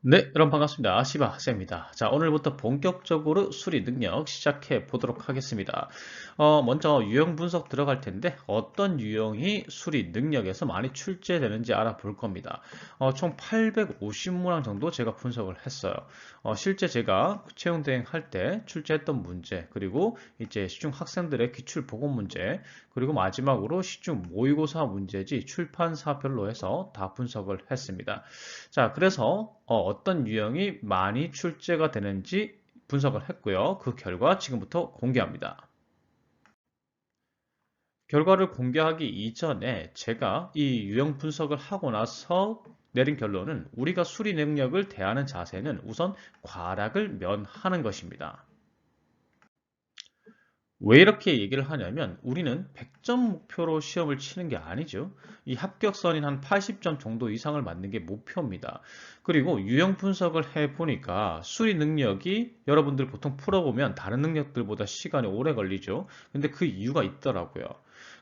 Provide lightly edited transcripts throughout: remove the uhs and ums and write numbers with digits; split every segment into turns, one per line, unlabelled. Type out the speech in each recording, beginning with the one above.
네, 여러분 반갑습니다. 시바쌤입니다. 자, 오늘부터 본격적으로 수리 능력 시작해 보도록 하겠습니다. 먼저 유형 분석 들어갈 텐데 어떤 유형이 수리 능력에서 많이 출제되는지 알아볼 겁니다. 총 850문항 정도 제가 분석을 했어요. 실제 제가 채용 대행할 때 출제했던 문제, 그리고 이제 시중 학생들의 기출 보고 문제, 그리고 마지막으로 시중 모의고사 문제지 출판사별로 해서 다 분석을 했습니다. 자, 그래서 떤 유형이 많이 출제가 되는지 분석을 했고요. 그 결과 지금부터 공개합니다. 결과를 공개하기 이전에 제가 이 유형 분석을 하고 나서 내린 결론은 우리가 수리 능력을 대하는 자세는 우선 과락을 면하는 것입니다. 왜 이렇게 얘기를 하냐면 우리는 100점 목표로 시험을 치는 게 아니죠. 이 합격선인 한 80점 정도 이상을 맞는 게 목표입니다. 그리고 유형 분석을 해보니까 수리 능력이 여러분들 보통 풀어보면 다른 능력들보다 시간이 오래 걸리죠. 근데 그 이유가 있더라고요.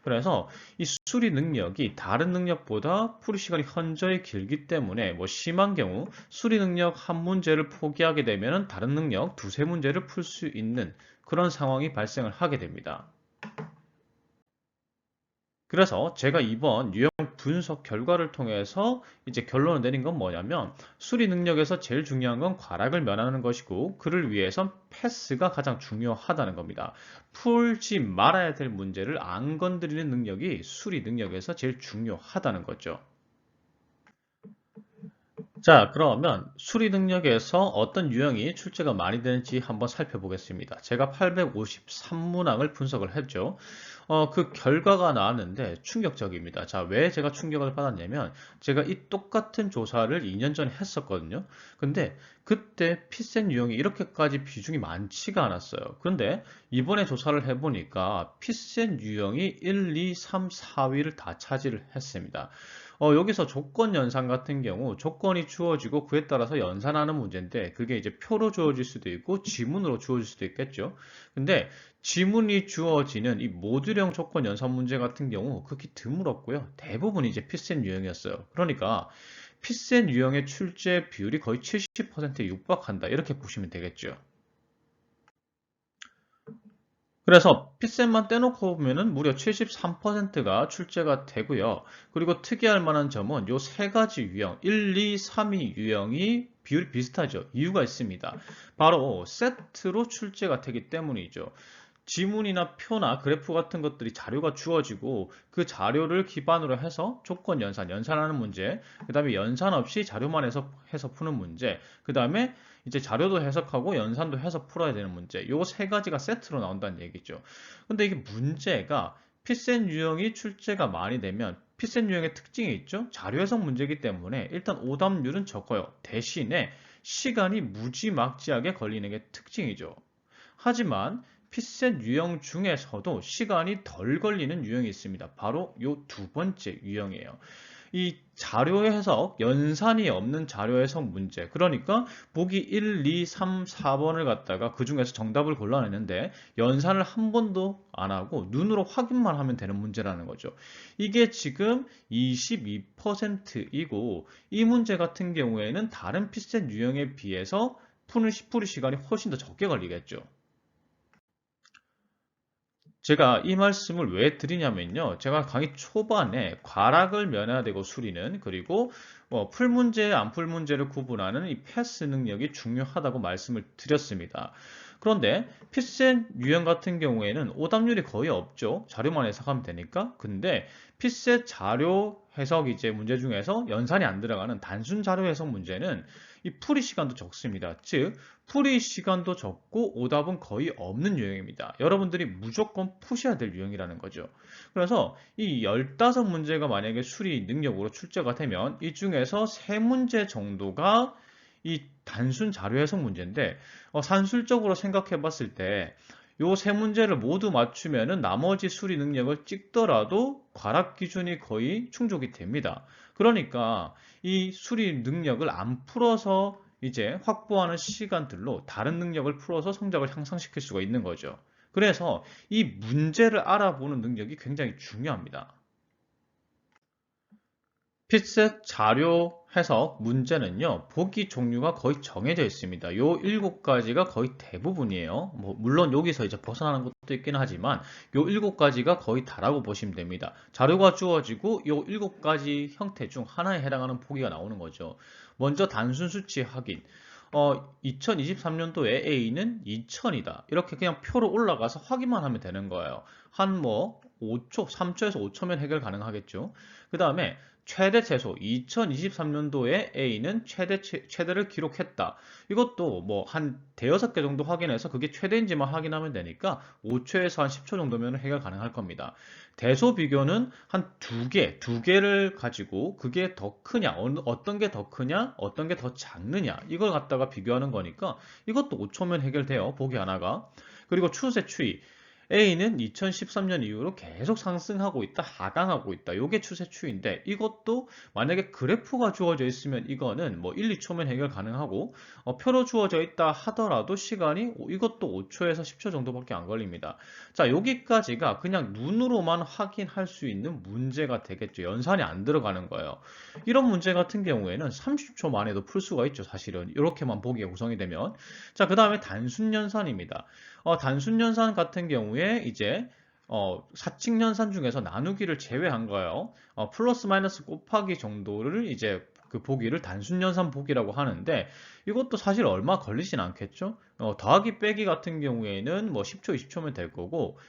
그래서 이 수리 능력이 다른 능력보다 풀이 시간이 현저히 길기 때문에 뭐 심한 경우 수리 능력 한 문제를 포기하게 되면 다른 능력 두세 문제를 풀 수 있는 그런 상황이 발생을 하게 됩니다. 그래서 제가 이번 유형 분석 결과를 통해서 이제 결론을 내린 건 뭐냐면 수리 능력에서 제일 중요한 건 과락을 면하는 것이고 그를 위해선 패스가 가장 중요하다는 겁니다. 풀지 말아야 될 문제를 안 건드리는 능력이 수리 능력에서 제일 중요하다는 거죠. 자, 그러면 수리 능력에서 어떤 유형이 출제가 많이 되는지 한번 살펴보겠습니다. 제가 853문항을 분석을 했죠. 그 결과가 나왔는데 충격적입니다. 자, 왜 제가 충격을 받았냐면 제가 이 똑같은 조사를 2년 전에 했었거든요. 근데 그때 피센 유형이 이렇게까지 비중이 많지가 않았어요. 그런데 이번에 조사를 해보니까 피센 유형이 1, 2, 3, 4위를 다 차지를 했습니다. 여기서 조건 연산 같은 경우 조건이 주어지고 그에 따라서 연산하는 문제인데 그게 이제 표로 주어질 수도 있고 지문으로 주어질 수도 있겠죠. 근데 지문이 주어지는 이 모듈형 조건 연산 문제 같은 경우 극히 드물었고요. 대부분 이제 피센 유형이었어요. 그러니까 피센 유형의 출제 비율이 거의 70%에 육박한다. 이렇게 보시면 되겠죠. 그래서 피셋만 떼놓고 보면은 무려 73%가 출제가 되고요. 그리고 특이할 만한 점은 요 세 가지 유형, 1, 2, 3위 유형이 비율이 비슷하죠. 이유가 있습니다. 바로 세트로 출제가 되기 때문이죠. 지문이나 표나 그래프 같은 것들이 자료가 주어지고 그 자료를 기반으로 해서 조건 연산, 연산하는 문제, 그 다음에 연산 없이 자료만 해서 푸는 문제, 그 다음에 이제 자료도 해석하고 연산도 해서 풀어야 되는 문제, 요 세 가지가 세트로 나온다는 얘기죠. 근데 이게 문제가 피센 유형이 출제가 많이 되면 피센 유형의 특징이 있죠. 자료 해석 문제이기 때문에 일단 오답률은 적어요. 대신에 시간이 무지막지하게 걸리는 게 특징이죠. 하지만 핏셋 유형 중에서도 시간이 덜 걸리는 유형이 있습니다. 바로 이 두 번째 유형이에요. 이 자료 해석, 연산이 없는 자료 해석 문제. 그러니까 보기 1, 2, 3, 4번을 갖다가 그 중에서 정답을 골라내는데 연산을 한 번도 안 하고 눈으로 확인만 하면 되는 문제라는 거죠. 이게 지금 22%이고 이 문제 같은 경우에는 다른 핏셋 유형에 비해서 풀이 시간이 훨씬 더 적게 걸리겠죠. 제가 이 말씀을 왜 드리냐면요. 제가 강의 초반에 과락을 면해야 되고 수리는 그리고 풀 문제, 안 풀 문제를 구분하는 이 패스 능력이 중요하다고 말씀을 드렸습니다. 그런데 피셋 유형 같은 경우에는 오답률이 거의 없죠. 자료만 해석하면 되니까. 근데 피셋 자료 해석 이제 문제 중에서 연산이 안 들어가는 단순 자료 해석 문제는 이 풀이 시간도 적습니다. 즉 풀이 시간도 적고 오답은 거의 없는 유형입니다. 여러분들이 무조건 푸셔야 될 유형이라는 거죠. 그래서 이 15문제가 만약에 수리 능력으로 출제가 되면 이 중에서 3문제 정도가 이 단순 자료 해석 문제인데 산술적으로 생각해 봤을 때 요 세 문제를 모두 맞추면은 나머지 수리 능력을 찍더라도 과락 기준이 거의 충족이 됩니다. 그러니까 이 수리 능력을 안 풀어서 이제 확보하는 시간들로 다른 능력을 풀어서 성적을 향상시킬 수가 있는 거죠. 그래서 이 문제를 알아보는 능력이 굉장히 중요합니다. 핏셋 자료 해석 문제는요, 보기 종류가 거의 정해져 있습니다. 요 7가지가 거의 대부분이에요. 뭐 물론 여기서 이제 벗어나는 것도 있긴 하지만 요 7가지가 거의 다라고 보시면 됩니다. 자료가 주어지고 요 7가지 형태 중 하나에 해당하는 보기가 나오는 거죠. 먼저 단순 수치 확인. 2023년도에 A는 2000이다. 이렇게 그냥 표로 올라가서 확인만 하면 되는 거예요. 한 뭐 5초, 3초에서 5초면 해결 가능하겠죠. 그 다음에 최대 최소 2023년도에 A는 최대를 기록했다. 이것도 뭐 한 대여섯 개 정도 확인해서 그게 최대인지만 확인하면 되니까 5초에서 한 10초 정도면 해결 가능할 겁니다. 대소 비교는 한 두 개를 가지고 그게 더 크냐, 어떤 게 더 크냐, 어떤 게 더 작느냐, 이걸 갖다가 비교하는 거니까 이것도 5초면 해결돼요. 보기 하나가. 그리고 추세 추이. A는 2013년 이후로 계속 상승하고 있다, 하강하고 있다. 이게 추세 추이인데 이것도 만약에 그래프가 주어져 있으면 이거는 뭐 1, 2초면 해결 가능하고 표로 주어져 있다 하더라도 시간이 이것도 5초에서 10초 정도밖에 안 걸립니다. 자, 여기까지가 그냥 눈으로만 확인할 수 있는 문제가 되겠죠. 연산이 안 들어가는 거예요. 이런 문제 같은 경우에는 30초 만에도 풀 수가 있죠. 사실은 이렇게만 보기가 구성이 되면. 자, 그 다음에 단순 연산입니다. 단순 연산 같은 경우에 이제 사칙 연산 중에서 나누기를 제외한 거예요. 플러스 마이너스 곱하기 정도를 이제 그 보기를 단순 연산 보기라고 하는데 이것도 사실 얼마 걸리진 않겠죠. 더하기 빼기 같은 경우에는 뭐 10초, 20초면 될 거고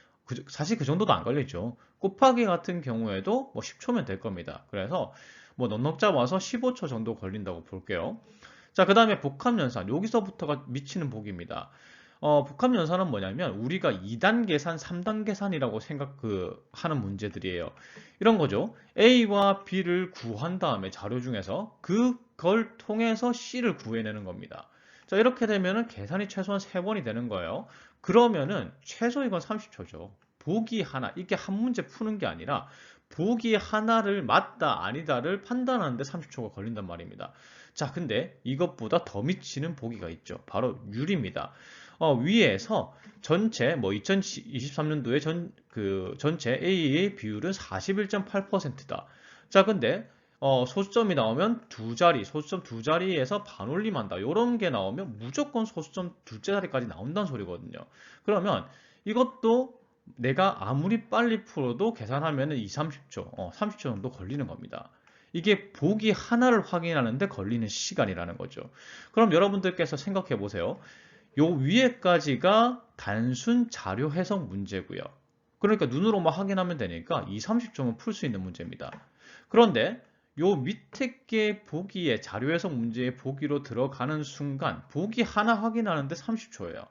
사실 그 정도도 안 걸리죠. 곱하기 같은 경우에도 뭐 10초면 될 겁니다. 그래서 뭐 넉넉 잡아서 15초 정도 걸린다고 볼게요. 자, 그 다음에 복합연산. 여기서부터가 미치는 복입니다. 복합연산은 뭐냐면 우리가 2단 계산, 3단 계산이라고 하는 문제들이에요. 이런 거죠. A와 B를 구한 다음에 자료 중에서 그걸 통해서 C를 구해내는 겁니다. 자, 이렇게 되면은 계산이 최소한 3번이 되는 거예요. 그러면은 최소 이건 30초죠. 보기 하나, 이게 한 문제 푸는 게 아니라 보기 하나를 맞다, 아니다를 판단하는데 30초가 걸린단 말입니다. 자, 근데 이것보다 더 미치는 보기가 있죠. 바로 율입니다. 위에서 전체 뭐 2023년도에 전체 A의 비율은 41.8%다. 자, 근데 소수점이 나오면 소수점 두 자리에서 반올림한다. 이런 게 나오면 무조건 소수점 둘째 자리까지 나온다는 소리거든요. 그러면 이것도 내가 아무리 빨리 풀어도 계산하면 2, 30초, 30초 정도 걸리는 겁니다. 이게 보기 하나를 확인하는데 걸리는 시간이라는 거죠. 그럼 여러분들께서 생각해 보세요. 요 위에까지가 단순 자료 해석 문제고요. 그러니까 눈으로만 확인하면 되니까 2, 30초면 풀 수 있는 문제입니다. 그런데 요 밑에 게 보기에 자료 해석 문제의 보기로 들어가는 순간 보기 하나 확인하는데 30초예요.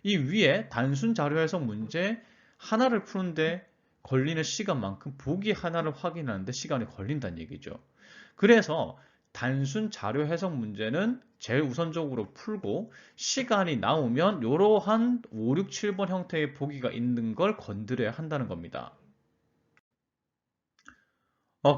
이 위에 단순 자료 해석 문제 하나를 푸는데 걸리는 시간만큼 보기 하나를 확인하는데 시간이 걸린다는 얘기죠. 그래서 단순 자료 해석 문제는 제일 우선적으로 풀고 시간이 나오면 이러한 5, 6, 7번 형태의 보기가 있는 걸 건드려야 한다는 겁니다.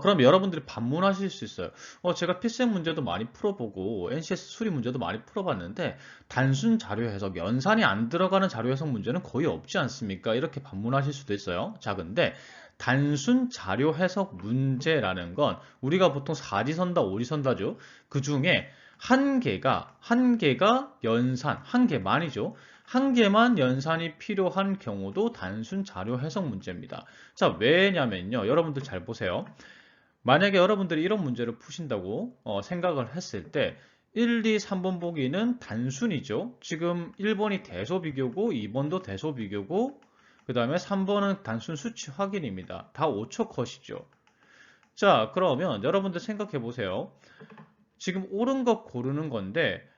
그럼 여러분들이 반문하실 수 있어요. 제가 필생 문제도 많이 풀어보고 NCS 수리 문제도 많이 풀어봤는데 단순 자료 해석, 연산이 안 들어가는 자료 해석 문제는 거의 없지 않습니까? 이렇게 반문하실 수도 있어요. 자, 근데 단순 자료 해석 문제라는 건 우리가 보통 4지선다, 5지선다죠. 그 중에 한 개가 연산, 한 개만이죠. 한 개만 연산이 필요한 경우도 단순 자료 해석 문제입니다. 자, 왜냐면요. 여러분들 잘 보세요. 만약에 여러분들이 이런 문제를 푸신다고 생각을 했을 때 1, 2, 3번 보기는 단순이죠. 지금 1번이 대소 비교고 2번도 대소 비교고 그 다음에 3번은 단순 수치 확인입니다. 다 5초 컷이죠. 자, 그러면 여러분들 생각해 보세요. 지금 옳은 것 고르는 건데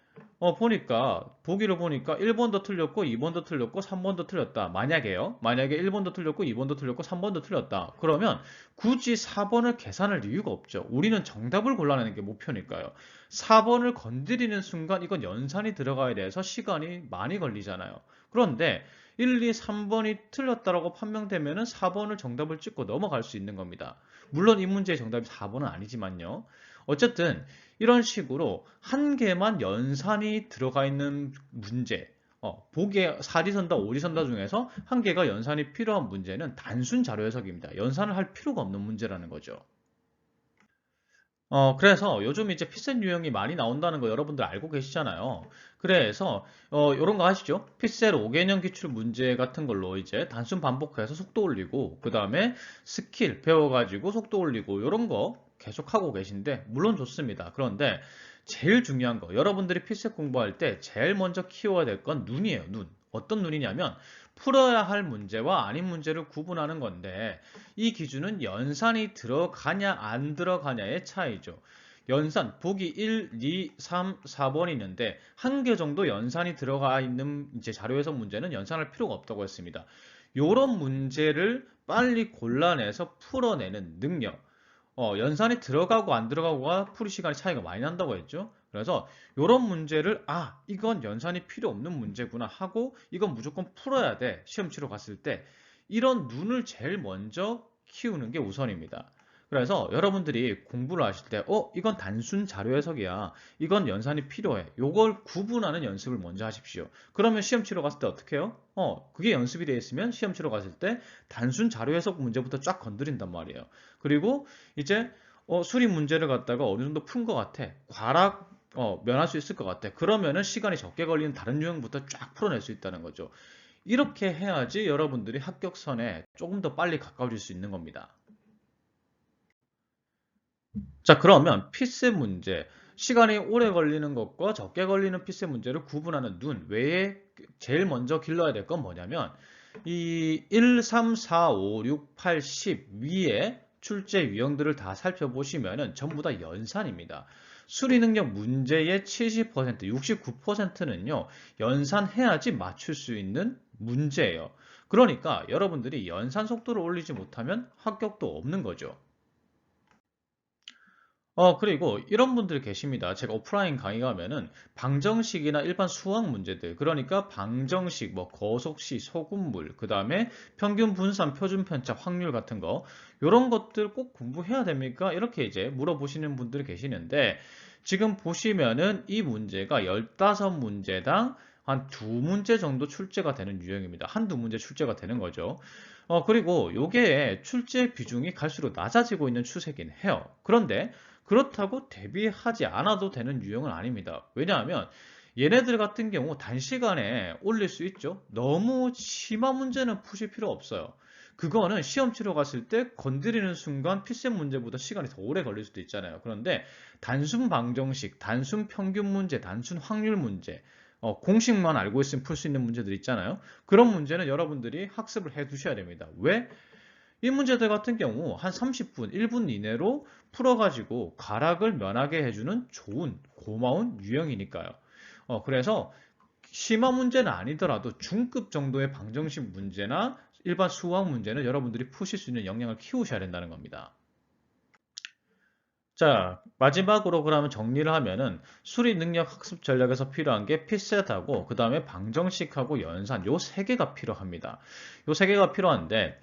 보기를 보니까 1번도 틀렸고 2번도 틀렸고 3번도 틀렸다. 만약에 1번도 틀렸고 2번도 틀렸고 3번도 틀렸다. 그러면 굳이 4번을 계산할 이유가 없죠. 우리는 정답을 골라내는 게 목표니까요. 4번을 건드리는 순간 이건 연산이 들어가야 돼서 시간이 많이 걸리잖아요. 그런데 1, 2, 3번이 틀렸다라고 판명되면 4번을 정답을 찍고 넘어갈 수 있는 겁니다. 물론 이 문제의 정답이 4번은 아니지만요. 어쨌든 이런 식으로 한 개만 연산이 들어가 있는 문제, 보기에 4지선다, 5지선다 중에서 한 개가 연산이 필요한 문제는 단순 자료 해석입니다. 연산을 할 필요가 없는 문제라는 거죠. 그래서 요즘 이제 피셋 유형이 많이 나온다는 거 여러분들 알고 계시잖아요. 그래서 요런 거 아시죠? 피셋 5개년 기출 문제 같은 걸로 이제 단순 반복해서 속도 올리고 그 다음에 스킬 배워가지고 속도 올리고 요런 거 계속 하고 계신데 물론 좋습니다. 그런데 제일 중요한 거 여러분들이 피셋 공부할 때 제일 먼저 키워야 될 건 눈이에요. 눈. 어떤 눈이냐면 풀어야 할 문제와 아닌 문제를 구분하는 건데 이 기준은 연산이 들어가냐 안 들어가냐의 차이죠. 연산, 보기 1, 2, 3, 4번이 있는데 한 개 정도 연산이 들어가 있는 이제 자료 해석 문제는 연산할 필요가 없다고 했습니다. 이런 문제를 빨리 골라내서 풀어내는 능력. 연산이 들어가고 안 들어가고가 풀이 시간이 차이가 많이 난다고 했죠. 그래서 이런 문제를 이건 연산이 필요 없는 문제구나 하고 이건 무조건 풀어야 돼. 시험 치러 갔을 때 이런 눈을 제일 먼저 키우는 게 우선입니다. 그래서 여러분들이 공부를 하실 때 이건 단순 자료 해석이야. 이건 연산이 필요해. 요걸 구분하는 연습을 먼저 하십시오. 그러면 시험 치러 갔을 때 어떻게 해요? 그게 연습이 되어 있으면 시험 치러 갔을 때 단순 자료 해석 문제부터 쫙 건드린단 말이에요. 그리고 이제 수리 문제를 갖다가 어느 정도 푼 것 같아. 과락 면할 수 있을 것 같아. 그러면은 시간이 적게 걸리는 다른 유형부터 쫙 풀어낼 수 있다는 거죠. 이렇게 해야지 여러분들이 합격선에 조금 더 빨리 가까워질 수 있는 겁니다. 자, 그러면 피셋 문제. 시간이 오래 걸리는 것과 적게 걸리는 피셋 문제를 구분하는 눈 외에 제일 먼저 길러야 될 건 뭐냐면 이 1, 3, 4, 5, 6, 8, 10 위에 출제 유형들을 다 살펴보시면은 전부 다 연산입니다. 수리 능력 문제의 70%, 69%는요, 연산해야지 맞출 수 있는 문제예요. 그러니까 여러분들이 연산 속도를 올리지 못하면 합격도 없는 거죠. 그리고 이런 분들이 계십니다. 제가 오프라인 강의 가면은 방정식이나 일반 수학 문제들, 그러니까 방정식, 뭐 거속시, 소금물, 그 다음에 평균 분산, 표준 편차, 확률 같은 거, 이런 것들 꼭 공부해야 됩니까? 이렇게 이제 물어보시는 분들이 계시는데, 지금 보시면은 이 문제가 15문제당 한 두 문제 정도 출제가 되는 유형입니다. 한두 문제 출제가 되는 거죠. 그리고 요게 출제 비중이 갈수록 낮아지고 있는 추세긴 해요. 그런데 그렇다고 대비하지 않아도 되는 유형은 아닙니다. 왜냐하면 얘네들 같은 경우 단시간에 올릴 수 있죠. 너무 심한 문제는 푸실 필요 없어요. 그거는 시험 치러 갔을 때 건드리는 순간 피셋 문제보다 시간이 더 오래 걸릴 수도 있잖아요. 그런데 단순 방정식, 단순 평균 문제, 단순 확률 문제, 공식만 알고 있으면 풀 수 있는 문제들 있잖아요. 그런 문제는 여러분들이 학습을 해 두셔야 됩니다. 왜? 이 문제들 같은 경우 한 30분, 1분 이내로 풀어가지고 가락을 면하게 해주는 좋은, 고마운 유형이니까요. 그래서 심화 문제는 아니더라도 중급 정도의 방정식 문제나 일반 수학 문제는 여러분들이 푸실 수 있는 역량을 키우셔야 된다는 겁니다. 자, 마지막으로 그러면 정리를 하면은 수리 능력 학습 전략에서 필요한 게 피셋하고 그 다음에 방정식하고 연산 요 세 개가 필요합니다. 요 세 개가 필요한데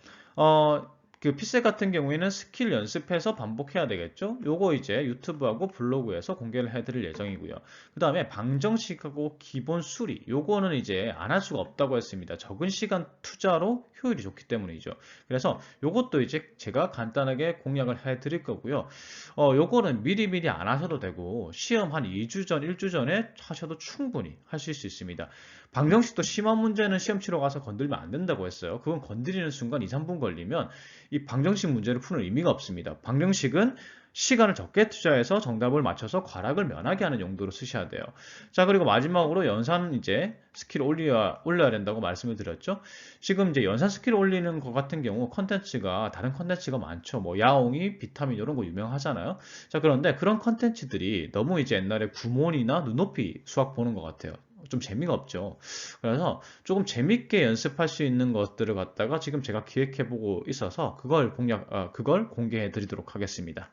그 피셋 같은 경우에는 스킬 연습해서 반복해야 되겠죠? 요거 이제 유튜브하고 블로그에서 공개를 해드릴 예정이고요. 그 다음에 방정식하고 기본 수리 요거는 이제 안 할 수가 없다고 했습니다. 적은 시간 투자로 효율이 좋기 때문이죠. 그래서 요것도 이제 제가 간단하게 공략을 해드릴 거고요. 요거는 미리미리 안 하셔도 되고 시험 한 2주 전, 1주 전에 하셔도 충분히 하실 수 있습니다. 방정식도 심한 문제는 시험 치러 가서 건들면 안 된다고 했어요. 그건 건드리는 순간 2, 3분 걸리면 이 방정식 문제를 푸는 의미가 없습니다. 방정식은 시간을 적게 투자해서 정답을 맞춰서 과락을 면하게 하는 용도로 쓰셔야 돼요. 자, 그리고 마지막으로 연산 이제 스킬 올려야 된다고 말씀을 드렸죠. 지금 이제 연산 스킬 올리는 것 같은 경우 컨텐츠가 다른 컨텐츠가 많죠. 뭐 야옹이, 비타민 이런 거 유명하잖아요. 자, 그런데 그런 컨텐츠들이 너무 이제 옛날에 구몬이나 눈높이 수학 보는 것 같아요. 좀 재미가 없죠. 그래서 조금 재밌게 연습할 수 있는 것들을 갖다가 지금 제가 기획해보고 있어서 그걸 공개해 드리도록 하겠습니다.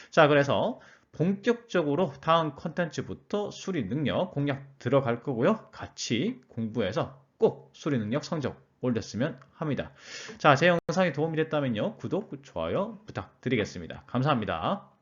자, 그래서 본격적으로 다음 컨텐츠부터 수리 능력 공략 들어갈 거고요. 같이 공부해서 꼭 수리 능력 성적 올렸으면 합니다. 자, 제 영상이 도움이 됐다면요. 구독, 좋아요 부탁드리겠습니다. 감사합니다.